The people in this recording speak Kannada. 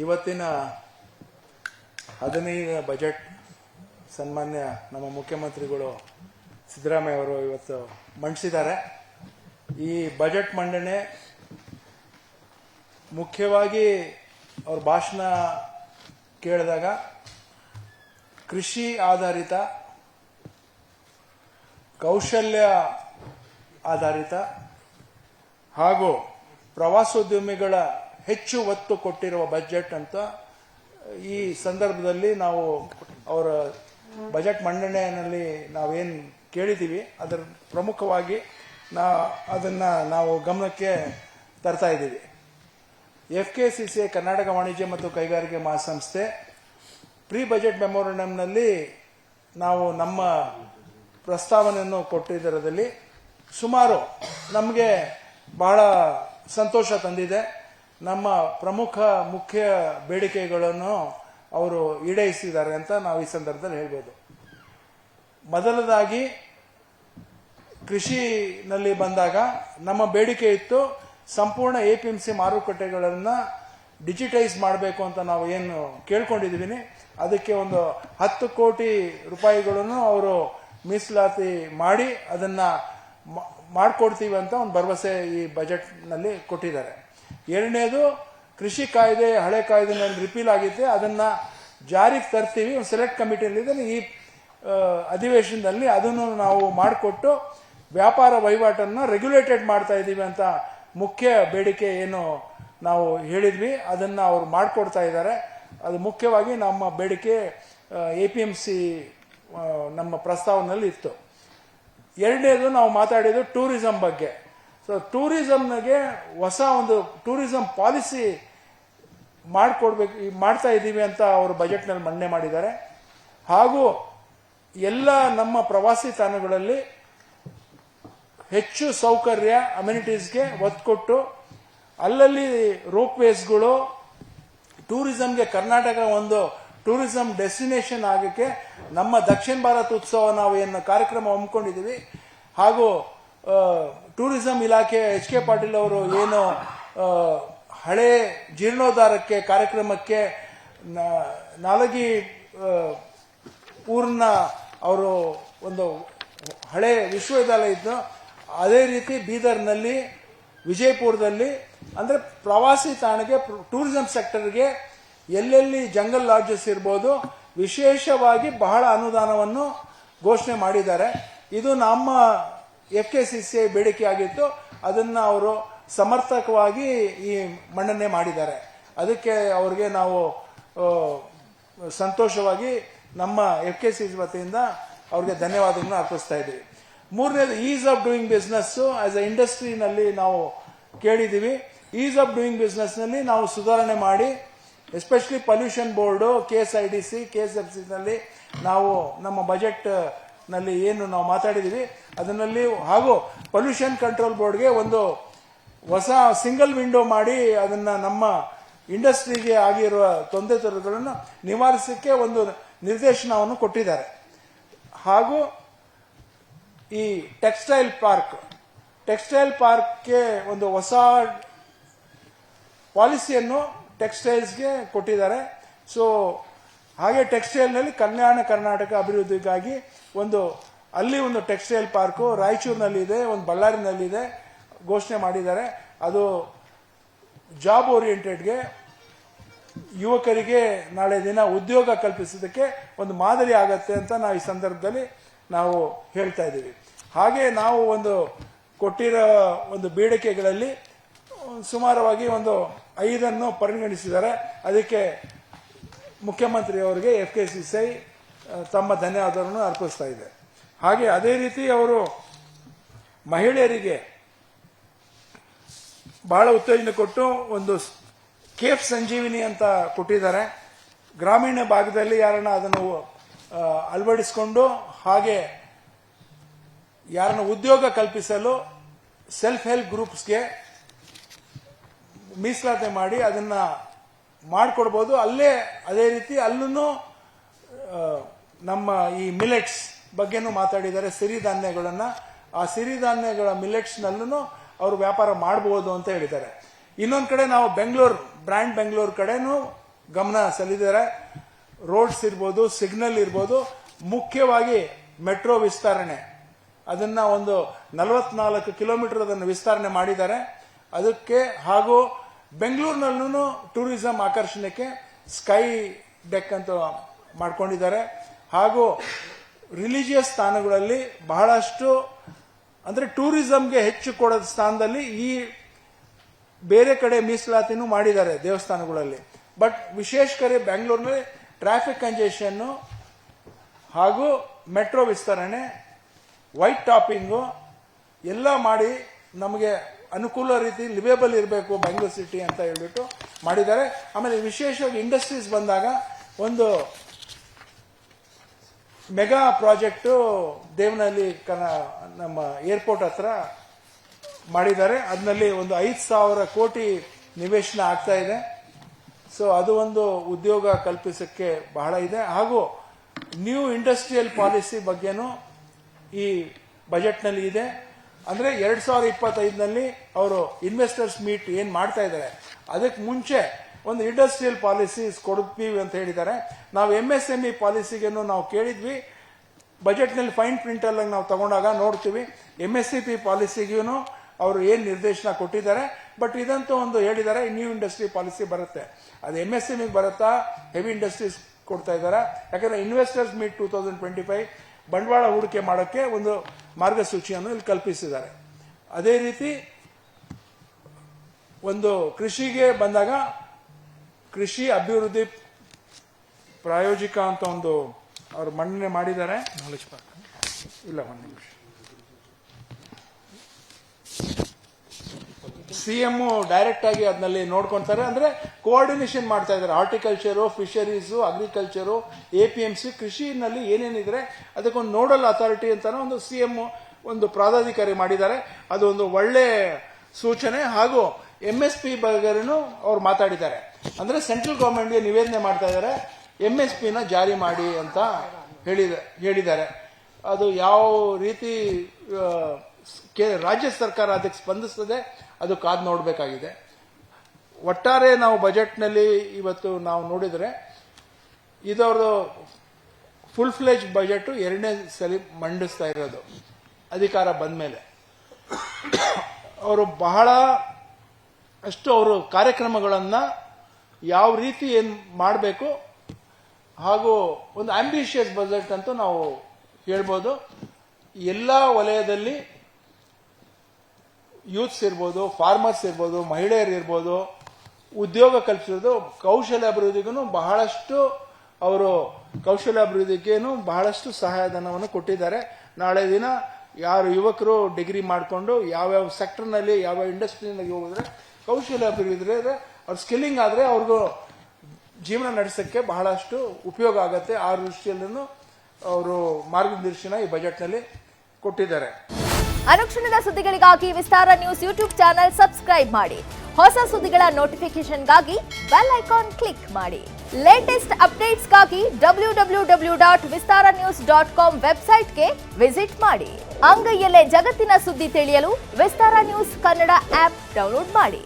ಇವತ್ತಿನ 15ನೇ ಬಜೆಟ್ ಸನ್ಮಾನ್ಯ ನಮ್ಮ ಮುಖ್ಯಮಂತ್ರಿಗಳು ಸಿದ್ದರಾಮಯ್ಯ ಅವರು ಇವತ್ತು ಮಂಡಿಸಿದ್ದಾರೆ. ಈ ಬಜೆಟ್ ಮಂಡನೆ ಮುಖ್ಯವಾಗಿ ಅವ್ರ ಭಾಷಣ ಕೇಳಿದಾಗ ಕೃಷಿ ಆಧಾರಿತ, ಕೌಶಲ್ಯ ಆಧಾರಿತ ಹಾಗೂ ಪ್ರವಾಸೋದ್ಯಮಿಗಳ ಹೆಚ್ಚು ಒತ್ತು ಕೊಟ್ಟಿರುವ ಬಜೆಟ್ ಅಂತ ಈ ಸಂದರ್ಭದಲ್ಲಿ ನಾವು ಅವರ ಬಜೆಟ್ ಮಂಡನೆಯಲ್ಲಿ ನಾವೇನು ಕೇಳಿದ್ದೀವಿ ಅದರ ಪ್ರಮುಖವಾಗಿ ಅದನ್ನು ನಾವು ಗಮನಕ್ಕೆ ತರ್ತಾ ಇದ್ದೀವಿ. FKCCI ಕರ್ನಾಟಕ ವಾಣಿಜ್ಯ ಮತ್ತು ಕೈಗಾರಿಕೆ ಮಹಾಸಂಸ್ಥೆ ಪ್ರೀ ಬಜೆಟ್ ಮೆಮೊರಂಡಂನಲ್ಲಿ ನಾವು ನಮ್ಮ ಪ್ರಸ್ತಾವನೆಯನ್ನು ಕೊಟ್ಟಿದ್ದರಲ್ಲಿ ಸುಮಾರು ನಮಗೆ ಬಹಳ ಸಂತೋಷ ತಂದಿದೆ. ನಮ್ಮ ಪ್ರಮುಖ ಮುಖ್ಯ ಬೇಡಿಕೆಗಳನ್ನು ಅವರು ಈಡೇರಿಸಿದ್ದಾರೆ ಅಂತ ನಾವು ಈ ಸಂದರ್ಭದಲ್ಲಿ ಹೇಳ್ಬೋದು. ಮೊದಲದಾಗಿ ಕೃಷಿನಲ್ಲಿ ಬಂದಾಗ ನಮ್ಮ ಬೇಡಿಕೆ ಇತ್ತು, ಸಂಪೂರ್ಣ APMC ಮಾರುಕಟ್ಟೆಗಳನ್ನು ಡಿಜಿಟೈಸ್ ಮಾಡಬೇಕು ಅಂತ ನಾವು ಏನು ಕೇಳ್ಕೊಂಡಿದ್ದೀವಿ. ಅದಕ್ಕೆ ಒಂದು 10 ಕೋಟಿ ರೂಪಾಯಿಗಳನ್ನು ಅವರು ಮೀಸಲಾತಿ ಮಾಡಿ ಅದನ್ನ ಮಾಡಿಕೊಡ್ತೀವಿ ಅಂತ ಒಂದು ಭರವಸೆ ಈ ಬಜೆಟ್ನಲ್ಲಿ ಕೊಟ್ಟಿದ್ದಾರೆ. ಎರಡನೇದು, ಕೃಷಿ ಕಾಯ್ದೆ ಹಳೆ ಕಾಯ್ದೆನಲ್ಲಿ ರಿಪೀಲ್ ಆಗಿತ್ತು, ಅದನ್ನ ಜಾರಿಗೆ ತರ್ತೀವಿ, ಒಂದು ಸೆಲೆಕ್ಟ್ ಕಮಿಟಿಯಲ್ಲಿ ಈ ಅಧಿವೇಶನದಲ್ಲಿ ಅದನ್ನು ನಾವು ಮಾಡಿಕೊಟ್ಟು ವ್ಯಾಪಾರ ವಹಿವಾಟನ್ನು ರೆಗ್ಯುಲೇಟೆಡ್ ಮಾಡ್ತಾ ಇದ್ದೀವಿ ಅಂತ ಮುಖ್ಯ ಬೇಡಿಕೆ ಏನು ನಾವು ಹೇಳಿದ್ವಿ ಅದನ್ನ ಅವರು ಮಾಡಿಕೊಡ್ತಾ ಇದ್ದಾರೆ. ಅದು ಮುಖ್ಯವಾಗಿ ನಮ್ಮ ಬೇಡಿಕೆ APMC ನಮ್ಮ ಪ್ರಸ್ತಾವನೆಯಲ್ಲಿ ಇತ್ತು. ಎರಡನೇದು ನಾವು ಮಾತಾಡಿದ್ದು ಟೂರಿಸಂ ಬಗ್ಗೆ. ಸೊ ಟೂರಿಸಂಗೆ ಹೊಸ ಒಂದು ಟೂರಿಸಂ ಪಾಲಿಸಿ ಮಾಡ್ತಾ ಇದ್ದೀವಿ ಅಂತ ಅವರು ಬಜೆಟ್ನಲ್ಲಿ ಮಂಡನೆ ಮಾಡಿದ್ದಾರೆ. ಹಾಗೂ ಎಲ್ಲ ನಮ್ಮ ಪ್ರವಾಸಿ ತಾಣಗಳಲ್ಲಿ ಹೆಚ್ಚು ಸೌಕರ್ಯ ಅಮ್ಯುನಿಟೀಸ್ಗೆ ಒತ್ತು ಕೊಟ್ಟು ಅಲ್ಲಲ್ಲಿ ರೋಪ್ವೇಸ್ಗಳು ಟೂರಿಸಂಗೆ ಕರ್ನಾಟಕ ಒಂದು ಟೂರಿಸಂ ಡೆಸ್ಟಿನೇಷನ್ ಆಗಕ್ಕೆ ನಮ್ಮ ದಕ್ಷಿಣ ಭಾರತ ಉತ್ಸವ ನಾವು ಏನು ಕಾರ್ಯಕ್ರಮ ಹಮ್ಮಿಕೊಂಡಿದ್ದೀವಿ, ಹಾಗೂ ಟೂರಿಸಂ ಇಲಾಖೆ HK ಪಾಟೀಲ್ ಅವರು ಏನು ಹಳೆ ಜೀರ್ಣೋದ್ಧಾರಕ್ಕೆ ಕಾರ್ಯಕ್ರಮಕ್ಕೆ ನಾಲಗಿ ಊರ್ನ ಅವರು ಒಂದು ಹಳೆ ವಿಶ್ವವಿದ್ಯಾಲಯ ಇದ್ದು, ಅದೇ ರೀತಿ ಬೀದರ್ನಲ್ಲಿ, ವಿಜಯಪುರದಲ್ಲಿ, ಅಂದ್ರೆ ಪ್ರವಾಸಿ ತಾಣಕ್ಕೆ ಟೂರಿಸಂ ಸೆಕ್ಟರ್ಗೆ ಎಲ್ಲೆಲ್ಲಿ ಜಂಗಲ್ ಲಾಡ್ಜಸ್ ಇರ್ಬೋದು ವಿಶೇಷವಾಗಿ ಬಹಳ ಅನುದಾನವನ್ನು ಘೋಷಣೆ ಮಾಡಿದ್ದಾರೆ. ಇದು ನಮ್ಮ FKCCI ಬೇಡಿಕೆ ಆಗಿತ್ತು, ಅದನ್ನ ಅವರು ಸಮರ್ಥಕವಾಗಿ ಈ ಮಂಡನೆ ಮಾಡಿದ್ದಾರೆ. ಅದಕ್ಕೆ ಅವ್ರಿಗೆ ನಾವು ಸಂತೋಷವಾಗಿ ನಮ್ಮ FKCCI ವತಿಯಿಂದ ಅವ್ರಿಗೆ ಧನ್ಯವಾದಗಳನ್ನು ಅರ್ಪಿಸ್ತಾ ಇದ್ದೀವಿ. ಮೂರನೇದು, ease of doing business as a ಇಂಡಸ್ಟ್ರಿನಲ್ಲಿ ನಾವು ಕೇಳಿದ್ದೀವಿ. ಈಸ್ ಆಫ್ ಡೂಯಿಂಗ್ ಬಿಸ್ನೆಸ್ ನಲ್ಲಿ ನಾವು ಸುಧಾರಣೆ ಮಾಡಿ, especially pollution board, KSIDC, KSFC ನಲ್ಲಿ ನಾವು ನಮ್ಮ ಬಜೆಟ್ ನಲ್ಲಿ ಏನು ನಾವು ಮಾತಾಡಿದೀವಿ ಅದರಲ್ಲಿ, ಹಾಗೂ ಪೊಲ್ಯೂಷನ್ ಕಂಟ್ರೋಲ್ ಬೋರ್ಡ್ಗೆ ಒಂದು ಹೊಸ ಸಿಂಗಲ್ ವಿಂಡೋ ಮಾಡಿ ಅದನ್ನ ನಮ್ಮ ಇಂಡಸ್ಟ್ರಿಗೆ ಆಗಿರುವ ತೊಂದರೆಗಳನ್ನು ನಿವಾರಿಸಕ್ಕೆ ಒಂದು ನಿರ್ದೇಶನವನ್ನು ಕೊಟ್ಟಿದ್ದಾರೆ. ಹಾಗೂ ಈ ಟೆಕ್ಸ್ಟೈಲ್ ಪಾರ್ಕ್ಗೆ ಒಂದು ಹೊಸ ಪಾಲಿಸಿಯನ್ನು ಟೆಕ್ಸ್ಟೈಲ್ಸ್ಗೆ ಕೊಟ್ಟಿದ್ದಾರೆ. ಸೊ ಹಾಗೆ ಟೆಕ್ಸ್ಟೈಲ್ನಲ್ಲಿ ಕಲ್ಯಾಣ ಕರ್ನಾಟಕ ಅಭಿವೃದ್ಧಿಗಾಗಿ ಅಲ್ಲಿ ಒಂದು ಟೆಕ್ಸ್ಟೈಲ್ ಪಾರ್ಕು ರಾಯಚೂರಿನಲ್ಲಿ ಇದೆ, ಒಂದು ಬಳ್ಳಾರಿನಲ್ಲಿ ಇದೆ, ಘೋಷಣೆ ಮಾಡಿದ್ದಾರೆ. ಅದು ಜಾಬ್ ಓರಿಯೆಂಟೆಡ್ಗೆ ಯುವಕರಿಗೆ ನಾಳೆ ದಿನ ಉದ್ಯೋಗ ಕಲ್ಪಿಸೋದಕ್ಕೆ ಒಂದು ಮಾದರಿ ಆಗತ್ತೆ ಅಂತ ನಾವು ಈ ಸಂದರ್ಭದಲ್ಲಿ ನಾವು ಹೇಳ್ತಾ ಇದ್ದೀವಿ. ಹಾಗೆ ನಾವು ಒಂದು ಕೊಟ್ಟಿರೋ ಒಂದು ಬೇಡಿಕೆಗಳಲ್ಲಿ ಸುಮಾರವಾಗಿ ಒಂದು 5 ಪರಿಗಣಿಸಿದ್ದಾರೆ. ಅದಕ್ಕೆ ಮುಖ್ಯಮಂತ್ರಿ ಅವರಿಗೆ FKCCI ತಮ್ಮ ಧನ್ಯವಾದವನ್ನು ಅರ್ಪಿಸ್ತಾ ಇದೆ. ಹಾಗೆ ಅದೇ ರೀತಿ ಅವರು ಮಹಿಳೆಯರಿಗೆ ಬಹಳ ಉತ್ತೇಜನ ಕೊಟ್ಟು ಒಂದು ಕೇಫ್ ಸಂಜೀವಿನಿ ಅಂತ ಕೊಟ್ಟಿದ್ದಾರೆ. ಗ್ರಾಮೀಣ ಭಾಗದಲ್ಲಿ ಯಾರನ್ನ ಅದನ್ನು ಅಳವಡಿಸಿಕೊಂಡು ಹಾಗೆ ಯಾರನ್ನ ಉದ್ಯೋಗ ಕಲ್ಪಿಸಲು ಸೆಲ್ಫ್ ಹೆಲ್ಪ್ ಗ್ರೂಪ್ಸ್ಗೆ ಮೀಸಲಾತಿ ಮಾಡಿ ಅದನ್ನ ಮಾಡಿಕೊಡ್ಬೋದು. ಅದೇ ರೀತಿ ಅಲ್ಲೂ ನಮ್ಮ ಈ ಮಿಲೆಟ್ಸ್ ಬಗ್ಗೆನೂ ಮಾತಾಡಿದ್ದಾರೆ. ಸಿರಿಧಾನ್ಯಗಳನ್ನ, ಆ ಸಿರಿಧಾನ್ಯಗಳ ಮಿಲೆಟ್ಸ್ ನಲ್ಲೂ ಅವರು ವ್ಯಾಪಾರ ಮಾಡಬಹುದು ಅಂತ ಹೇಳಿದ್ದಾರೆ. ಇನ್ನೊಂದು ಕಡೆ ನಾವು ಬ್ರ್ಯಾಂಡ್ ಬೆಂಗಳೂರು ಕಡೆನೂ ಗಮನ ಸೆಳೆದಿದ್ದಾರೆ. ರೋಡ್ಸ್ ಇರ್ಬೋದು, ಸಿಗ್ನಲ್ ಇರ್ಬೋದು, ಮುಖ್ಯವಾಗಿ ಮೆಟ್ರೋ ವಿಸ್ತರಣೆ, ಅದನ್ನ ಒಂದು 44 ಕಿಲೋಮೀಟರ್ ಅದನ್ನು ವಿಸ್ತರಣೆ ಮಾಡಿದ್ದಾರೆ. ಅದಕ್ಕೆ ಹಾಗೂ ಬೆಂಗಳೂರಿನಲ್ಲೂ ಟೂರಿಸಂ ಆಕರ್ಷಣೆಗೆ ಸ್ಕೈ ಡೆಕ್ ಅಂತ ಮಾಡ್ಕೊಂಡಿದ್ದಾರೆ. ಹಾಗೂ ರಿಲಿಜಿಯಸ್ ಸ್ಥಾನಗಳಲ್ಲಿ ಬಹಳಷ್ಟು ಅಂದ್ರೆ ಟೂರಿಸಂಗೆ ಹೆಚ್ಚು ಕೊಡೋದ ಸ್ಥಾನದಲ್ಲಿ ಈ ಬೇರೆ ಕಡೆ ಮೀಸಲಾತಿನೂ ಮಾಡಿದ್ದಾರೆ ದೇವಸ್ಥಾನಗಳಲ್ಲಿ. ಬಟ್ ವಿಶೇಷಕರಿ ಬೆಂಗಳೂರಿನಲ್ಲಿ ಟ್ರಾಫಿಕ್ ಕಂಜೆಷನ್ ಹಾಗೂ ಮೆಟ್ರೋ ವಿಸ್ತರಣೆ, ವೈಟ್ ಟಾಪಿಂಗು ಎಲ್ಲ ಮಾಡಿ ನಮಗೆ ಅನುಕೂಲ ರೀತಿ ಲಿವೇಬಲ್ ಇರಬೇಕು ಬೆಂಗಳೂರು ಸಿಟಿ ಅಂತ ಹೇಳ್ಬಿಟ್ಟು ಮಾಡಿದ್ದಾರೆ. ಆಮೇಲೆ ವಿಶೇಷವಾಗಿ ಇಂಡಸ್ಟ್ರೀಸ್ ಬಂದಾಗ ಒಂದು ಮೆಗಾ ಪ್ರಾಜೆಕ್ಟ್ ದೇವನಹಳ್ಳಿ ನಮ್ಮ ಏರ್ಪೋರ್ಟ್ ಹತ್ರ ಮಾಡಿದ್ದಾರೆ. ಅದರಲ್ಲಿ ಒಂದು 5,000 ಕೋಟಿ ನಿವೇಶನ ಆಗ್ತಾ ಇದೆ. ಸೊ ಅದು ಒಂದು ಉದ್ಯೋಗ ಕಲ್ಪಿಸಕ್ಕೆ ಬಹಳ ಇದೆ. ಹಾಗೂ ನ್ಯೂ ಇಂಡಸ್ಟ್ರಿಯಲ್ ಪಾಲಿಸಿ ಬಗ್ಗೆನೂ ಈ ಬಜೆಟ್ನಲ್ಲಿ ಇದೆ. ಅಂದ್ರೆ 2025ನಲ್ಲಿ ಅವರು ಇನ್ವೆಸ್ಟರ್ಸ್ ಮೀಟ್ ಏನ್ ಮಾಡ್ತಾ ಇದ್ದಾರೆ ಅದಕ್ಕೆ ಮುಂಚೆ ಒಂದು ಇಂಡಸ್ಟ್ರಿಯಲ್ ಪಾಲಿಸೀಸ್ ಕೊಡ್ತೀವಿ ಅಂತ ಹೇಳಿದ್ದಾರೆ. ನಾವು MSME ಪಾಲಿಸಿಗೆನ್ನು ನಾವು ಕೇಳಿದ್ವಿ. ಬಜೆಟ್ನಲ್ಲಿ ಫೈನ್ ಪ್ರಿಂಟ್ ಅಲ್ಲಿ ನಾವು ತಗೊಂಡಾಗ ನೋಡ್ತೀವಿ MSCP ಪಾಲಿಸಿಗೂ ಅವರು ಏನ್ ನಿರ್ದೇಶನ ಕೊಟ್ಟಿದ್ದಾರೆ. ಬಟ್ ಇದಂತೂ ಒಂದು ಹೇಳಿದ್ದಾರೆ, ನ್ಯೂ ಇಂಡಸ್ಟ್ರಿ ಪಾಲಿಸಿ ಬರುತ್ತೆ. ಅದು MSME ಬರುತ್ತಾ, ಹೆವಿ ಇಂಡಸ್ಟ್ರೀಸ್ ಕೊಡ್ತಾ ಇದ್ದಾರೆ. ಯಾಕಂದ್ರೆ ಇನ್ವೆಸ್ಟರ್ಸ್ ಮೀಟ್ 2025 ಬಂಡವಾಳ ಹೂಡಿಕೆ ಮಾಡೋಕ್ಕೆ ಒಂದು ಮಾರ್ಗಸೂಚಿಯನ್ನು ಇಲ್ಲಿ ಕಲ್ಪಿಸಿದ್ದಾರೆ. ಅದೇ ರೀತಿ ಒಂದು ಕೃಷಿಗೆ ಬಂದಾಗ ಕೃಷಿ ಅಭಿವೃದ್ಧಿ ಪ್ರಾಯೋಜಿಕ ಅಂತ ಒಂದು ಅವರು ಮಂಡನೆ ಮಾಡಿದ್ದಾರೆ. ನಾಲೆಜ್ ಪಾರ್ಕ್ ಇಲ್ಲ, ಒಂದು ನಿಮಿಷ. CM ಡೈರೆಕ್ಟ್ ಆಗಿ ಅದನ್ನಲ್ಲಿ ನೋಡ್ಕೊಂತಾರೆ. ಅಂದ್ರೆ ಕೋಆರ್ಡಿನೇಷನ್ ಮಾಡ್ತಾ ಇದ್ದಾರೆ. ಹಾರ್ಟಿಕಲ್ಚರು, ಫಿಶರೀಸು, ಅಗ್ರಿಕಲ್ಚರು, APMC ಕೃಷಿನಲ್ಲಿ ಏನೇನಿದ್ರೆ ಅದಕ್ಕೊಂದು ನೋಡಲ್ ಅಥಾರಿಟಿ ಅಂತಾನೆ ಒಂದು CM ಒಂದು ಪ್ರಾಧಿಕಾರಿ ಮಾಡಿದ್ದಾರೆ. ಅದು ಒಂದು ಒಳ್ಳೆ ಸೂಚನೆ. ಹಾಗೂ MSP ಬಗ್ಗೆನೂ ಅವ್ರು ಮಾತಾಡಿದ್ದಾರೆ. ಅಂದ್ರೆ ಸೆಂಟ್ರಲ್ ಗವರ್ಮೆಂಟ್ಗೆ ನಿವೇದನೆ ಮಾಡ್ತಾ ಇದ್ದಾರೆ, MSPನ ಜಾರಿ ಮಾಡಿ ಅಂತ ಹೇಳಿದ್ದಾರೆ. ಅದು ಯಾವ ರೀತಿ ರಾಜ್ಯ ಸರ್ಕಾರ ಅದಕ್ಕೆ ಸ್ಪಂದಿಸ್ತದೆ ಅದು ಕಾದು ನೋಡಬೇಕಾಗಿದೆ. ಒಟ್ಟಾರೆ ನಾವು ಬಜೆಟ್ನಲ್ಲಿ ಇವತ್ತು ನಾವು ನೋಡಿದ್ರೆ ಇದವರು ಫುಲ್ ಫ್ಲೆಜ್ ಬಜೆಟ್ 2ನೇ ಸಲ ಮಂಡಿಸ್ತಾ ಇರೋದು ಅಧಿಕಾರ ಬಂದ ಮೇಲೆ. ಅವರು ಬಹಳ ಅಷ್ಟು ಅವರು ಕಾರ್ಯಕ್ರಮಗಳನ್ನ ಯಾವ ರೀತಿ ಏನ್ ಮಾಡಬೇಕು ಹಾಗೂ ಒಂದು ಆಂಬಿಷಿಯಸ್ ಬಜೆಟ್ ಅಂತೂ ನಾವು ಹೇಳ್ಬೋದು. ಎಲ್ಲಾ ವಲಯದಲ್ಲಿ ಯೂತ್ಸ್ ಇರ್ಬೋದು, ಫಾರ್ಮರ್ಸ್ ಇರ್ಬೋದು, ಮಹಿಳೆಯರು ಇರ್ಬೋದು, ಉದ್ಯೋಗ ಕಲ್ಪಿಸೋದು, ಕೌಶಲ್ಯ ಅಭಿವೃದ್ಧಿಗೂ ಬಹಳಷ್ಟು ಅವರು ಕೌಶಲ್ಯಾಭಿವೃದ್ಧಿಗೇನು ಬಹಳಷ್ಟು ಸಹಾಯಧನವನ್ನು ಕೊಟ್ಟಿದ್ದಾರೆ. ನಾಳೆ ದಿನ ಯಾರು ಯುವಕರು ಡಿಗ್ರಿ ಮಾಡಿಕೊಂಡು ಯಾವ್ಯಾವ ಸೆಕ್ಟರ್ನಲ್ಲಿ ಯಾವ್ಯಾವ ಇಂಡಸ್ಟ್ರಿನಲ್ಲಿ ಹೋಗಿದ್ರೆ ಕೌಶಲ್ಯಾಭಿವೃದ್ಧಿ ಅವ್ರ ಸ್ಕಿಲ್ಲಿಂಗ್ ಆದ್ರೆ ಅವ್ರಿಗೂ ಜೀವನ ನಡೆಸಕ್ಕೆ ಬಹಳಷ್ಟು ಉಪಯೋಗ ಆಗುತ್ತೆ. ಆ ದೃಷ್ಟಿಯಲ್ಲೂ ಅವರು ಮಾರ್ಗದರ್ಶನ ಈ ಬಜೆಟ್ನಲ್ಲಿ ಕೊಟ್ಟಿದ್ದಾರೆ. ಅನುಕ್ಷಣದ ಸುದ್ದಿಗಳಿಗಾಗಿ ವಿಸ್ತಾರ ನ್ಯೂಸ್ ಯೂಟ್ಯೂಬ್ ಚಾನೆಲ್ ಸಬ್ಸ್ಕ್ರೈಬ್ ಮಾಡಿ. ಹೊಸ ಸುದ್ದಿಗಳ ನೋಟಿಫಿಕೇಶನ್ಗಾಗಿ ಬೆಲ್ ಐಕಾನ್ ಕ್ಲಿಕ್ ಮಾಡಿ. ಲೇಟೆಸ್ಟ್ ಅಪ್ಡೇಟ್ಸ್ಗಾಗಿ www.vistaranews.com ವೆಬ್ಸೈಟ್ಗೆ ವಿಸಿಟ್ ಮಾಡಿ. ಅಂಗೈಯಲ್ಲೇ ಜಗತ್ತಿನ ಸುದ್ದಿ ತಿಳಿಯಲು ವಿಸ್ತಾರ ನ್ಯೂಸ್ ಕನ್ನಡ ಆಪ್ ಡೌನ್ಲೋಡ್ ಮಾಡಿ.